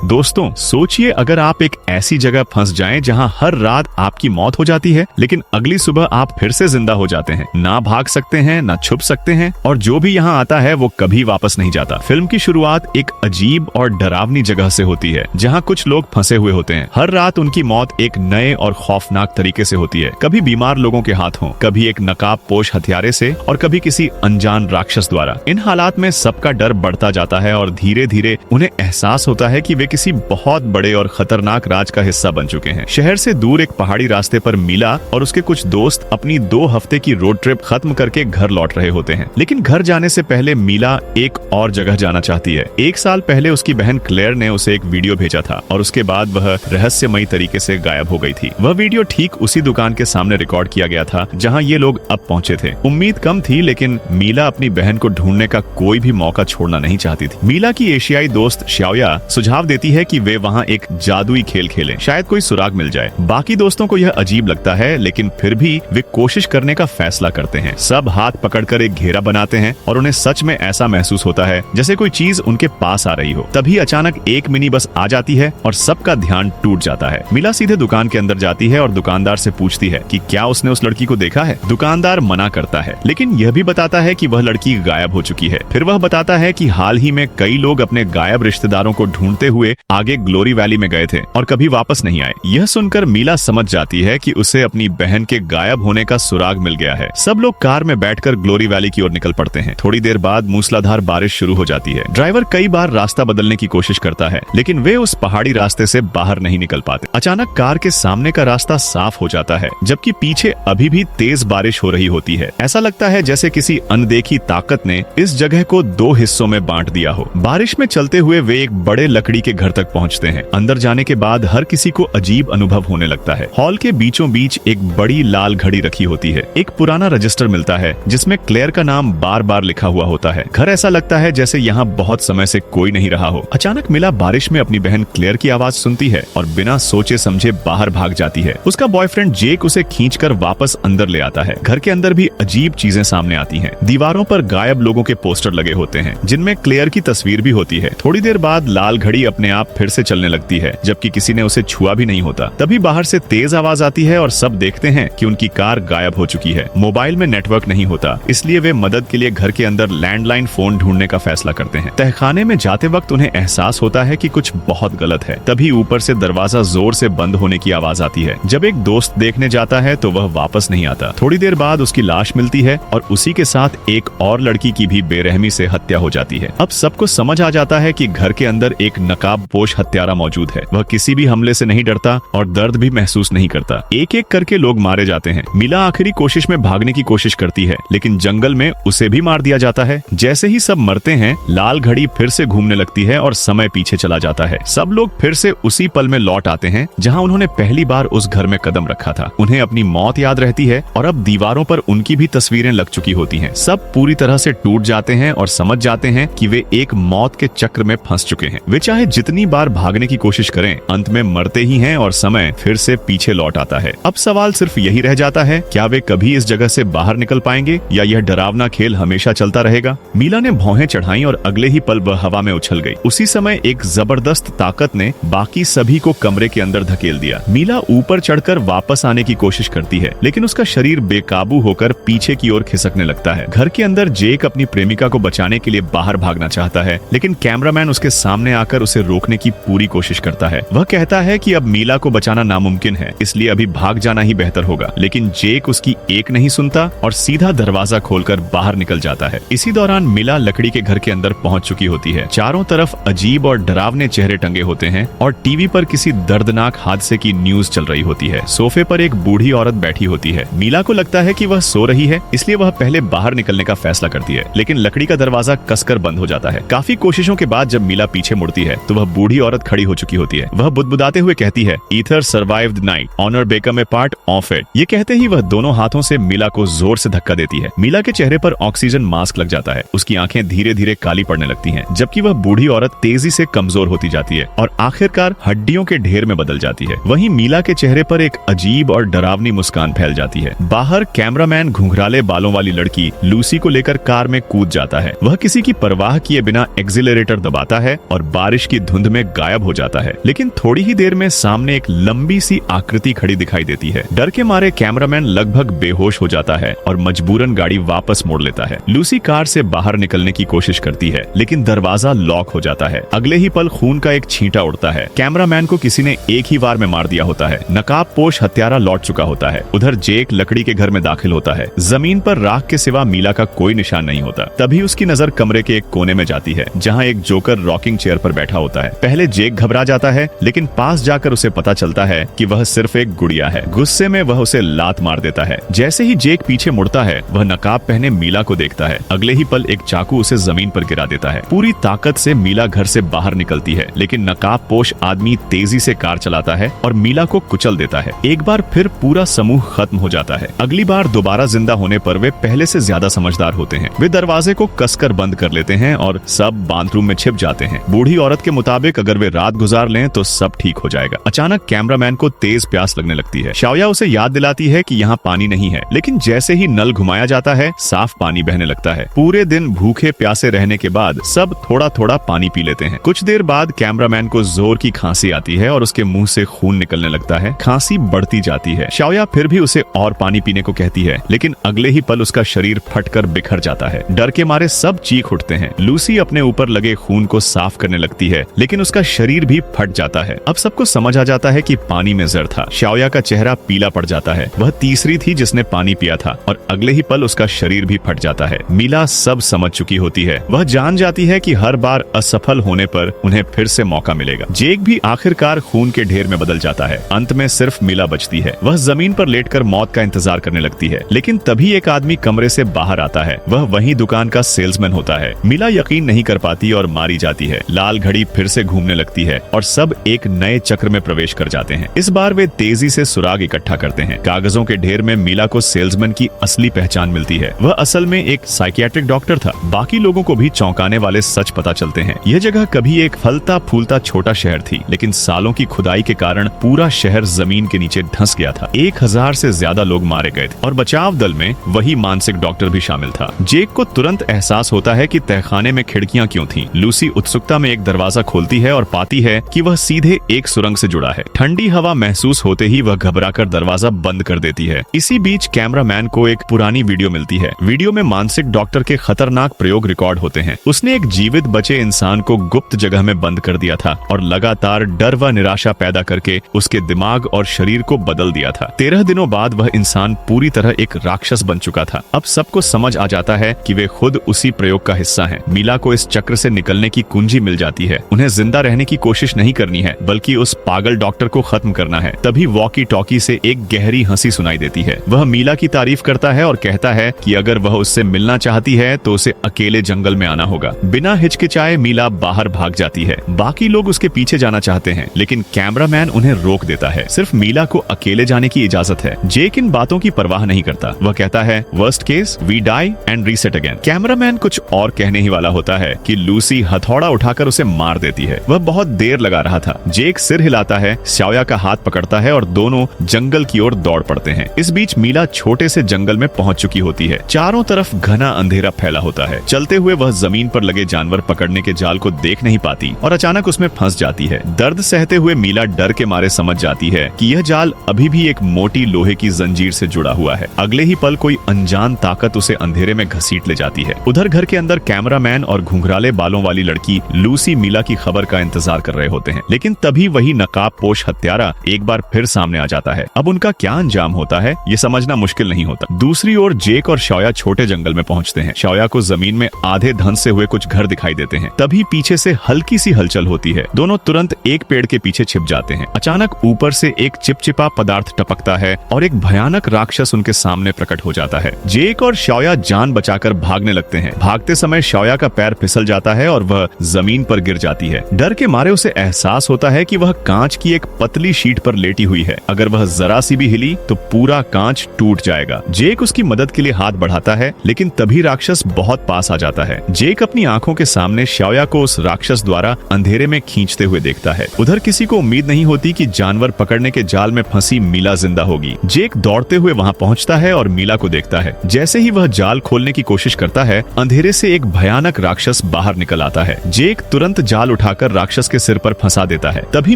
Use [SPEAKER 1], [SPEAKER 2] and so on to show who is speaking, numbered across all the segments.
[SPEAKER 1] दोस्तों सोचिए, अगर आप एक ऐसी जगह फंस जाएं जहां हर रात आपकी मौत हो जाती है, लेकिन अगली सुबह आप फिर से जिंदा हो जाते हैं। ना भाग सकते हैं, ना छुप सकते हैं, और जो भी यहाँ आता है वो कभी वापस नहीं जाता। फिल्म की शुरुआत एक अजीब और डरावनी जगह से होती है, जहाँ कुछ लोग फंसे हुए होते हैं। हर रात उनकी मौत एक नए और खौफनाक तरीके से होती है, कभी बीमार लोगों के हाथों, कभी एक नकाब पोश हथियारे से, और कभी किसी अनजान राक्षस द्वारा। इन हालात में सबका डर बढ़ता जाता है और धीरे धीरे उन्हें एहसास होता है कि वे किसी बहुत बड़े और खतरनाक राज का हिस्सा बन चुके हैं। शहर से दूर एक पहाड़ी रास्ते पर मीला और उसके कुछ दोस्त अपनी 2 हफ्ते की रोड ट्रिप खत्म करके घर लौट रहे होते हैं। लेकिन घर जाने से पहले मीला एक और जगह जाना चाहती है। 1 साल पहले उसकी बहन क्लेयर ने उसे एक वीडियो भेजा था और उसके बाद वह रहस्यमयी तरीके से गायब हो गई थी। वह वीडियो ठीक उसी दुकान के सामने रिकॉर्ड किया गया था जहाँ ये लोग अब पहुँचे थे। उम्मीद कम थी, लेकिन मीला अपनी बहन को ढूंढने का कोई भी मौका छोड़ना नहीं चाहती थी। मीला की एशियाई दोस्त श्याओया सुझाव देती है कि वे वहाँ एक जादुई खेल खेलें, शायद कोई सुराग मिल जाए। बाकी दोस्तों को यह अजीब लगता है, लेकिन फिर भी वे कोशिश करने का फैसला करते हैं। सब हाथ पकड़कर एक घेरा बनाते हैं और उन्हें सच में ऐसा महसूस होता है जैसे कोई चीज उनके पास आ रही हो। तभी अचानक एक मिनी बस आ जाती है और सबका ध्यान टूट जाता है। मीला सीधे दुकान के अंदर जाती है और दुकानदार से पूछती है कि क्या उसने उस लड़की को देखा है। दुकानदार मना करता है, लेकिन यह भी बताता है कि वह लड़की गायब हो चुकी है। फिर वह बताता है कि हाल ही में कई लोग अपने गायब रिश्तेदारों को ढूंढते हुए आगे ग्लोरी वैली में गए थे और कभी वापस नहीं आए। यह सुनकर मीला समझ जाती है कि उसे अपनी बहन के गायब होने का सुराग मिल गया है। सब लोग कार में बैठकर ग्लोरी वैली की ओर निकल पड़ते हैं। थोड़ी देर बाद मूसलाधार बारिश शुरू हो जाती है। ड्राइवर कई बार रास्ता बदलने की कोशिश करता है, लेकिन वे उस पहाड़ी रास्ते से बाहर नहीं निकल पाते। अचानक कार के सामने का रास्ता साफ हो जाता है, जबकि पीछे अभी भी तेज बारिश हो रही होती है। ऐसा लगता है जैसे किसी अनदेखी ताकत ने इस जगह को 2 हिस्सों में बांट दिया हो। बारिश में चलते हुए वे एक बड़े लकड़ी के घर तक पहुंचते हैं। अंदर जाने के बाद हर किसी को अजीब अनुभव होने लगता है। हॉल के बीचों बीच एक बड़ी लाल घड़ी रखी होती है। एक पुराना रजिस्टर मिलता है जिसमें क्लेयर का नाम बार बार लिखा हुआ होता है। घर ऐसा लगता है जैसे यहाँ बहुत समय से कोई नहीं रहा हो। अचानक मिला बारिश में अपनी बहन क्लेयर की आवाज सुनती है और बिना सोचे समझे बाहर भाग जाती है। उसका बॉयफ्रेंड जेक उसे खींचकर वापस अंदर ले आता है। घर के अंदर भी अजीब चीजें सामने आती हैं। दीवारों पर गायब लोगों के पोस्टर लगे होते हैं, जिनमें क्लेयर की तस्वीर भी होती है। थोड़ी देर बाद लाल घड़ी अपने आप फिर से चलने लगती है, जबकि किसी ने उसे छुआ भी नहीं होता। तभी बाहर से तेज आवाज आती है और सब देखते हैं कि उनकी कार गायब हो चुकी है। मोबाइल में नेटवर्क नहीं होता, इसलिए वे मदद के लिए घर के अंदर लैंडलाइन फोन ढूंढने का फैसला करते हैं। तहखाने में जाते वक्त उन्हें एहसास होता है कि कुछ बहुत गलत है। तभी ऊपर से दरवाजा जोर से बंद होने की आवाज आती है। जब एक दोस्त देखने जाता है तो वह वापस नहीं आता। थोड़ी देर बाद उसकी लाश मिलती है और उसी के साथ एक और लड़की की भी बेरहमी से हत्या हो जाती है। अब सबको समझ आ जाता है कि घर के अंदर एक नकाबपोश हत्यारा मौजूद है। वह किसी भी हमले से नहीं डरता और दर्द भी महसूस नहीं करता। एक एक करके लोग मारे जाते हैं। मीला आखिरी कोशिश में भागने की कोशिश करती है, लेकिन जंगल में उसे भी मार दिया जाता है। जैसे ही सब मरते हैं, लाल घड़ी फिर से घूमने लगती है और समय पीछे चला जाता है। सब लोग फिर से उसी पल में लौट आते हैं जहां उन्होंने पहली बार उस घर में कदम रखा था। उन्हें अपनी मौत याद रहती है और अब दीवारों पर उनकी भी तस्वीरें लग चुकी होती हैं। सब पूरी तरह से टूट जाते हैं और समझ जाते हैं कि वे एक मौत के चक्र में फंस चुके हैं। वे चाहे जितनी बार भागने की कोशिश करें, अंत में मरते ही हैं और समय फिर से पीछे लौट आता है। अब सवाल सिर्फ यही रह जाता है, क्या वे कभी इस जगह से बाहर निकल पाएंगे या यह डरावना खेल हमेशा चलता रहेगा? मीला ने भौहें चढ़ाई और अगले ही पल वह हवा में उछल गई। उसी समय एक जबरदस्त ताकत ने बाकी सभी को कमरे के अंदर धकेल दिया। मीला ऊपर चढ़कर वापस आने की कोशिश करती है, लेकिन उसका शरीर बेकाबू होकर पीछे की ओर खिसकने लगता है। घर के अंदर जेक अपनी प्रेमिका को बचाने के लिए बाहर भागना चाहता है, लेकिन कैमरामैन उसके सामने आकर उसे रोकने की पूरी कोशिश करता है। वह कहता है कि अब मीला को बचाना नामुमकिन है, इसलिए अभी भाग जाना ही बेहतर होगा। लेकिन जेक उसकी एक नहीं सुनता और सीधा दरवाजा खोलकर बाहर निकल जाता है। इसी दौरान मीला लकड़ी के घर के अंदर पहुंच चुकी होती है। चारों तरफ अजीब और डरावने चेहरे टंगे होते हैं और टीवी पर किसी दर्दनाक हादसे की न्यूज चल रही होती है। सोफे पर एक बूढ़ी औरत बैठी होती है। मीला को लगता है कि वह सो रही है, इसलिए वह पहले बाहर निकलने का फैसला करती है, लेकिन लकड़ी का दरवाजा कसकर बंद हो जाता है। काफी कोशिशों के बाद जब मीला पीछे मुड़ती है तो वह बूढ़ी औरत खड़ी हो चुकी होती है। वह बुदबुदाते हुए कहती है, either survived the night, honour become a part of it. ये कहते ही वह दोनों हाथों से मीला को जोर से धक्का देती है। मीला के चेहरे पर ऑक्सीजन मास्क लग जाता है। उसकी आंखें धीरे धीरे काली पड़ने लगती हैं, जबकि वह बूढ़ी औरत तेजी से कमजोर होती जाती है और आखिरकार हड्डियों के ढेर में बदल जाती है। वहीं मीला के चेहरे पर एक अजीब और डरावनी मुस्कान फैल जाती है। बाहर कैमरामैन घुंघराले बालों वाली लड़की लूसी को लेकर कार में कूद जाता है। वह किसी की परवाह किए बिना एक्सीलरेटर दबाता है और बारिश की धुंध धुंध में गायब हो जाता है। लेकिन थोड़ी ही देर में सामने एक लंबी सी आकृति खड़ी दिखाई देती है। डर के मारे कैमरामैन लगभग बेहोश हो जाता है और मजबूरन गाड़ी वापस मोड़ लेता है। लूसी कार से बाहर निकलने की कोशिश करती है, लेकिन दरवाजा लॉक हो जाता है। अगले ही पल खून का एक छींटा उड़ता है। कैमरामैन को किसी ने एक ही बार में मार दिया होता है। नकाबपोश हत्यारा लौट चुका होता है। उधर जेक लकड़ी के घर में दाखिल होता है। जमीन पर राख के सिवा मीला का कोई निशान नहीं होता। तभी उसकी नजर कमरे के एक कोने में जाती है, जहाँ एक जोकर रॉकिंग चेयर पर बैठा होता है। पहले जेक घबरा जाता है, लेकिन पास जाकर उसे पता चलता है कि वह सिर्फ एक गुड़िया है। गुस्से में वह उसे लात मार देता है। जैसे ही जेक पीछे मुड़ता है, वह नकाब पहने मीला को देखता है। अगले ही पल एक चाकू उसे जमीन पर गिरा देता है। पूरी ताकत से मीला घर से बाहर निकलती है, लेकिन नकाबपोश आदमी तेजी से कार चलाता है और मीला को कुचल देता है। एक बार फिर पूरा समूह खत्म हो जाता है। अगली बार दोबारा जिंदा होने पर वे पहले से ज्यादा समझदार होते हैं। वे दरवाजे को कसकर बंद कर लेते हैं और सब बाथरूम में छिप जाते हैं। बूढ़ी औरत के मुताबिक अगर वे रात गुजार लें तो सब ठीक हो जाएगा। अचानक कैमरामैन को तेज प्यास लगने लगती है। शाओया उसे याद दिलाती है कि यहाँ पानी नहीं है, लेकिन जैसे ही नल घुमाया जाता है, साफ पानी बहने लगता है। पूरे दिन भूखे प्यासे रहने के बाद सब थोड़ा थोड़ा पानी पी लेते हैं। कुछ देर बाद कैमरामैन को जोर की खांसी आती है और उसके मुंह से खून निकलने लगता है। खांसी बढ़ती जाती है। शाओया फिर भी उसे और पानी पीने को कहती है, लेकिन अगले ही पल उसका शरीर फटकर बिखर जाता है। डर के मारे सब चीख उठते हैं। लूसी अपने ऊपर लगे खून को साफ करने लगती है, लेकिन उसका शरीर भी फट जाता है। अब सबको समझ आ जाता है कि पानी में जहर था। शाओया का चेहरा पीला पड़ जाता है। वह तीसरी थी जिसने पानी पिया था, और अगले ही पल उसका शरीर भी फट जाता है। मीला सब समझ चुकी होती है। वह जान जाती है कि हर बार असफल होने पर उन्हें फिर से मौका मिलेगा। जेक भी आखिरकार खून के ढेर में बदल जाता है। अंत में सिर्फ मीला बचती है। वह जमीन पर लेटकर मौत का इंतजार करने लगती है, लेकिन तभी एक आदमी कमरे से बाहर आता है। वह वही दुकान का सेल्समैन होता है। मीला यकीन नहीं कर पाती और मारी जाती है। लाल घड़ी फिर से घूमने लगती है और सब एक नए चक्र में प्रवेश कर जाते हैं। इस बार वे तेजी से सुराग इकट्ठा करते हैं। कागजों के ढेर में मीला को सेल्समैन की असली पहचान मिलती है। वह असल में एक साइकियाट्रिक डॉक्टर था। बाकी लोगों को भी चौंकाने वाले सच पता चलते हैं। यह जगह कभी एक फलता फूलता छोटा शहर थी, लेकिन सालों की खुदाई के कारण पूरा शहर जमीन के नीचे धंस गया था। 1000 से ज्यादा लोग मारे गए थे और बचाव दल में वही मानसिक डॉक्टर भी शामिल था। जेक को तुरंत एहसास होता है कि तहखाने में खिड़कियां क्यों थीं। लूसी उत्सुकता में एक दरवाजा खोलती है और पाती है कि वह सीधे एक सुरंग से जुड़ा है। ठंडी हवा महसूस होते ही वह घबराकर दरवाजा बंद कर देती है। इसी बीच कैमरामैन को एक पुरानी वीडियो मिलती है। वीडियो में मानसिक डॉक्टर के खतरनाक प्रयोग रिकॉर्ड होते हैं। उसने एक जीवित बचे इंसान को गुप्त जगह में बंद कर दिया था और लगातार डर व निराशा पैदा करके उसके दिमाग और शरीर को बदल दिया था। 13 दिनों बाद वह इंसान पूरी तरह एक राक्षस बन चुका था। अब सबको समझ आ जाता है कि वे खुद उसी प्रयोग का हिस्सा हैं। मीला को इस चक्र से निकलने की कुंजी मिल जाती है। उन्हें जिंदा रहने की कोशिश नहीं करनी है, बल्कि उस पागल डॉक्टर को खत्म करना है। तभी वॉकी टॉकी से एक गहरी हंसी सुनाई देती है। वह मीला की तारीफ करता है और कहता है कि अगर वह उससे मिलना चाहती है तो उसे अकेले जंगल में आना होगा। बिना हिचकिचाए मीला बाहर भाग जाती है। बाकी लोग उसके पीछे जाना चाहते हैं, लेकिन कैमरामैन उन्हें रोक देता है। सिर्फ मीला को अकेले जाने की इजाजत है। जेक इन बातों की परवाह नहीं करता। वह कहता है, worst case we die and reset again. Cameraman कुछ और कहने ही वाला होता है कि लूसी हथौड़ा उठाकर उसे मार देती है। वह बहुत देर लगा रहा था। जेक सिर हिलाता है, शाओया का हाथ पकड़ता है और दोनों जंगल की ओर दौड़ पड़ते हैं। इस बीच मीला छोटे से जंगल में पहुंच चुकी होती है। चारों तरफ घना अंधेरा फैला होता है। चलते हुए वह जमीन पर लगे जानवर पकड़ने के जाल को देख नहीं पाती और अचानक उसमें फंस जाती है। दर्द सहते हुए मीला डर के मारे समझ जाती है कि यह जाल अभी भी एक मोटी लोहे की जंजीर से जुड़ा हुआ है। अगले ही पल कोई अनजान ताकत उसे अंधेरे में घसीट ले जाती है। उधर घर के अंदर कैमरामैन और घुंघराले बालों वाली लड़की लूसी मीला की खबर का इंतजार कर रहे होते हैं, लेकिन तभी वही नकाबपोश हत्यारा एक बार फिर सामने आ जाता है। अब उनका क्या अंजाम होता है ये समझना मुश्किल नहीं होता। दूसरी ओर जेक और शाओया छोटे जंगल में पहुंचते हैं। शाओया को जमीन में आधे धंस से हुए कुछ घर दिखाई देते हैं। तभी पीछे से हल्की सी हलचल होती है। दोनों तुरंत एक पेड़ के पीछे छिप जाते हैं। अचानक ऊपर से एक चिपचिपा पदार्थ टपकता है और एक भयानक राक्षस उनके सामने प्रकट हो जाता है। जेक और शाओया जान बचाकर भागने लगते हैं। भागते समय शाओया का पैर फिसल जाता है और वह जमीन पर गिर जाती है। डर के मारे उसे एहसास होता है कि वह कांच की एक पतली शीट पर लेटी हुई है। अगर वह जरा सी भी हिली तो पूरा कांच टूट जाएगा। जेक उसकी मदद के लिए हाथ बढ़ाता है, लेकिन तभी राक्षस बहुत पास आ जाता है। जेक अपनी आंखों के सामने शाओया को उस राक्षस द्वारा अंधेरे में खींचते हुए देखता है। उधर किसी को उम्मीद नहीं होती कि जानवर पकड़ने के जाल में फंसी मीला जिंदा होगी। जेक दौड़ते हुए वहां पहुंचता है और मीला को देखता है। जैसे ही वह जाल खोलने की कोशिश करता है, अंधेरे से एक भयानक राक्षस बाहर निकल आता है। जेक तुरंत जाल उठा उठाकर राक्षस के सिर पर फंसा देता है। तभी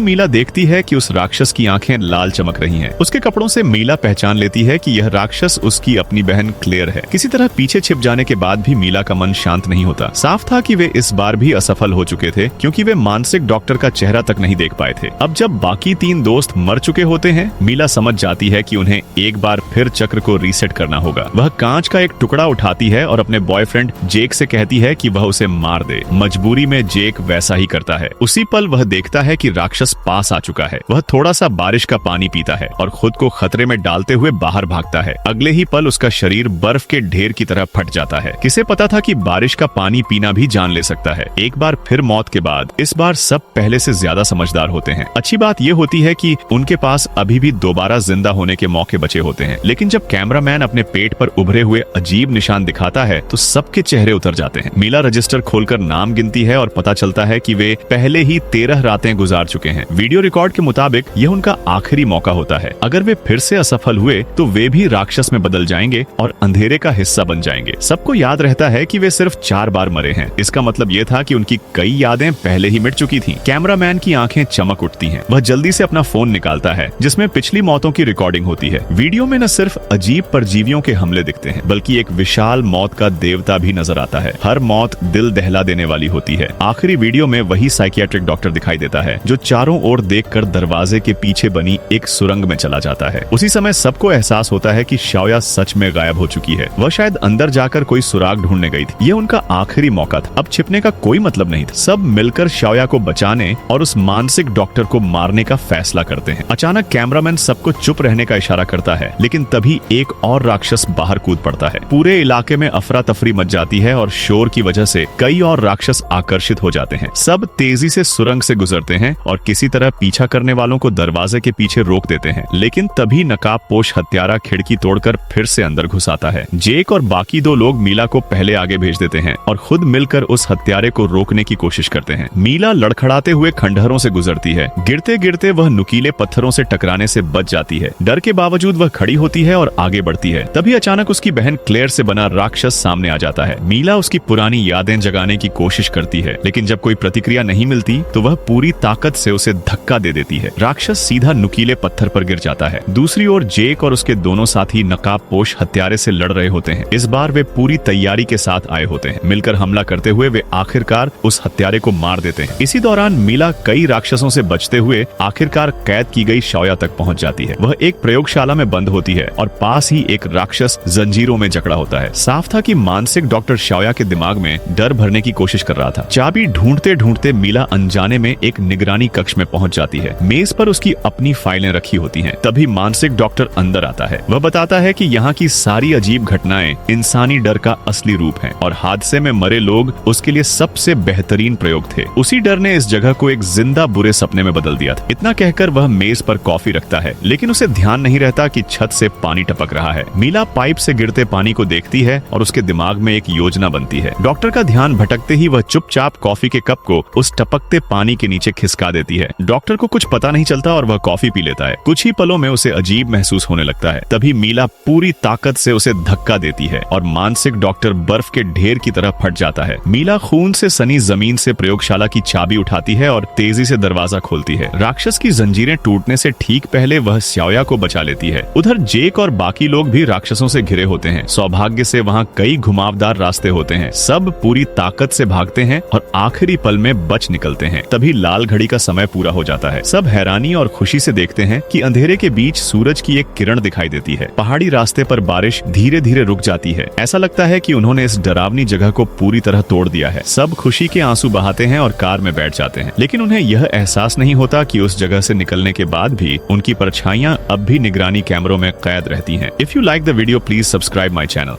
[SPEAKER 1] मीला देखती है कि उस राक्षस की आंखें लाल चमक रही हैं। उसके कपड़ों से मीला पहचान लेती है कि यह राक्षस उसकी अपनी बहन क्लेयर है। किसी तरह पीछे छिप जाने के बाद भी मीला का मन शांत नहीं होता। साफ था कि वे इस बार भी असफल हो चुके थे, क्योंकि वे मानसिक डॉक्टर का चेहरा तक नहीं देख पाए थे। अब जब बाकी 3 दोस्त मर चुके होते हैं, मीला समझ जाती है कि उन्हें एक बार फिर चक्र को रीसेट करना होगा। वह कांच का एक टुकड़ा उठाती है और अपने बॉयफ्रेंड जेक से कहती है कि वह उसे मार दे। मजबूरी में जेक वैसा ही करता है। उसी पल वह देखता है कि राक्षस पास आ चुका है। वह थोड़ा सा बारिश का पानी पीता है और खुद को खतरे में डालते हुए बाहर भागता है। अगले ही पल उसका शरीर बर्फ के ढेर की तरह फट जाता है। किसे पता था कि बारिश का पानी पीना भी जान ले सकता है। एक बार फिर मौत के बाद इस बार सब पहले से ज्यादा समझदार होते हैं। अच्छी बात यह होती है कि उनके पास अभी भी दोबारा जिंदा होने के मौके बचे होते हैं। लेकिन जब कैमरामैन अपने पेट पर उभरे हुए अजीब निशान दिखाता है तो सबके चेहरे उतर जाते हैं। मीला रजिस्टर खोलकर नाम गिनती है और पता चलता है कि वे पहले ही 13 रातें गुजार चुके हैं। वीडियो रिकॉर्ड के मुताबिक यह उनका आखिरी मौका होता है। अगर वे फिर से असफल हुए तो वे भी राक्षस में बदल जाएंगे और अंधेरे का हिस्सा बन जाएंगे। सबको याद रहता है कि वे सिर्फ 4 बार मरे हैं। इसका मतलब यह था कि उनकी कई यादें पहले ही मिट चुकी थीं। कैमरामैन की आंखें चमक उठती हैं। वह जल्दी से अपना फोन निकालता है जिसमें पिछली मौतों की रिकॉर्डिंग होती है। वीडियो में न सिर्फ अजीब परजीवियों के हमले दिखते हैं, बल्कि एक विशाल मौत का देवता भी नजर आता है। हर मौत दिल दहला देने वाली होती है। आखिरी वीडियो में वही साइकियाट्रिक डॉक्टर दिखाई देता है जो चारों ओर देखकर दरवाजे के पीछे बनी एक सुरंग में चला जाता है। उसी समय सबको एहसास होता है कि शाओया सच में गायब हो चुकी है। वह शायद अंदर जाकर कोई सुराग ढूंढने गई थी। यह उनका आखिरी मौका था। अब छिपने का कोई मतलब नहीं था। सब मिलकर शाओया को बचाने और उस मानसिक डॉक्टर को मारने का फैसला करते हैं। अचानक कैमरामैन सबको चुप रहने का इशारा करता है, लेकिन तभी एक और राक्षस बाहर कूद पड़ता है। पूरे इलाके में अफरा तफरी मच जाती है और शोर की वजह से कई और राक्षस आकर्षित हो जाते हैं। सब तेजी से सुरंग से गुजरते हैं और किसी तरह पीछा करने वालों को दरवाजे के पीछे रोक देते हैं। लेकिन तभी नकाबपोश हत्यारा खिड़की तोड़कर फिर से अंदर घुस आता है। जेक और बाकी 2 लोग मीला को पहले आगे भेज देते हैं और खुद मिलकर उस हत्यारे को रोकने की कोशिश करते हैं। मीला लड़खड़ाते हुए खंडहरों से गुजरती है। गिरते गिरते वह नुकीले पत्थरों से टकराने से बच जाती है। डर के बावजूद वह खड़ी होती है और आगे बढ़ती है। तभी अचानक उसकी बहन क्लेयर से बना राक्षस सामने आ जाता है। मीला उसकी पुरानी यादें जगाने की कोशिश करती है, लेकिन जब कोई प्रतिक्रिया नहीं मिलती तो वह पूरी ताकत से उसे धक्का दे देती है। राक्षस सीधा नुकीले पत्थर पर गिर जाता है। दूसरी ओर जेक और उसके दोनों साथी नकाबपोश हत्यारे से लड़ रहे होते हैं। इस बार वे पूरी तैयारी के साथ आए होते हैं। मिलकर हमला करते हुए वे आखिरकार उस हत्यारे को मार देते हैं। इसी दौरान मीला कई राक्षसों से बचते हुए आखिरकार कैद की गई शाओया तक पहुंच जाती है। वह एक प्रयोगशाला में बंद होती है और पास ही एक राक्षस जंजीरों में जकड़ा होता है। साफ था कि मानसिक डॉक्टर शाओया के दिमाग में डर भरने की कोशिश कर रहा था। चाबी ढूंढते ढूंढते मीला अनजाने में एक निगरानी कक्ष में पहुंच जाती है। मेज पर उसकी अपनी फाइलें रखी होती हैं। तभी मानसिक डॉक्टर अंदर आता है। वह बताता है कि यहाँ की सारी अजीब घटनाएं इंसानी डर का असली रूप हैं और हादसे में मरे लोग उसके लिए सबसे बेहतरीन प्रयोग थे। उसी डर ने इस जगह को एक जिंदा बुरे सपने में बदल दिया था। इतना कहकर वह मेज पर कॉफी रखता है, लेकिन उसे ध्यान नहीं रहता कि छत से पानी टपक रहा है। मीला पाइप से गिरते पानी को देखती है और उसके दिमाग में एक योजना बनती है। डॉक्टर का ध्यान भटकते ही वह चुपचाप कॉफी के कप को उस टपकते पानी के नीचे खिसका देती है। डॉक्टर को कुछ पता नहीं चलता और वह कॉफी पी लेता है। कुछ ही पलों में उसे अजीब महसूस होने लगता है। तभी मीला पूरी ताकत से उसे धक्का देती है और मानसिक डॉक्टर बर्फ के ढेर की तरह फट जाता है। मीला खून से सनी जमीन से प्रयोगशाला की चाबी उठाती है और तेजी से दरवाजा खोलती है। राक्षस की जंजीरें टूटने से ठीक पहले वह शाओया को बचा लेती है। उधर जेक और बाकी लोग भी राक्षसों से घिरे होते हैं। सौभाग्य से वहाँ कई घुमावदार रास्ते होते हैं। सब पूरी ताकत से भागते हैं और आखिरी पल में बच निकलते हैं। तभी लाल घड़ी का समय पूरा हो जाता है। सब हैरानी और खुशी से देखते हैं कि अंधेरे के बीच सूरज की एक किरण दिखाई देती है। पहाड़ी रास्ते पर बारिश धीरे धीरे रुक जाती है। ऐसा लगता है कि उन्होंने इस डरावनी जगह को पूरी तरह तोड़ दिया है। सब खुशी के आंसू बहाते हैं और कार में बैठ जाते हैं, लेकिन उन्हें यह एहसास नहीं होता कि उस जगह से निकलने के बाद भी उनकी परछाइयां अब भी निगरानी कैमरों में कैद रहती हैं। If you like the video please subscribe my channel.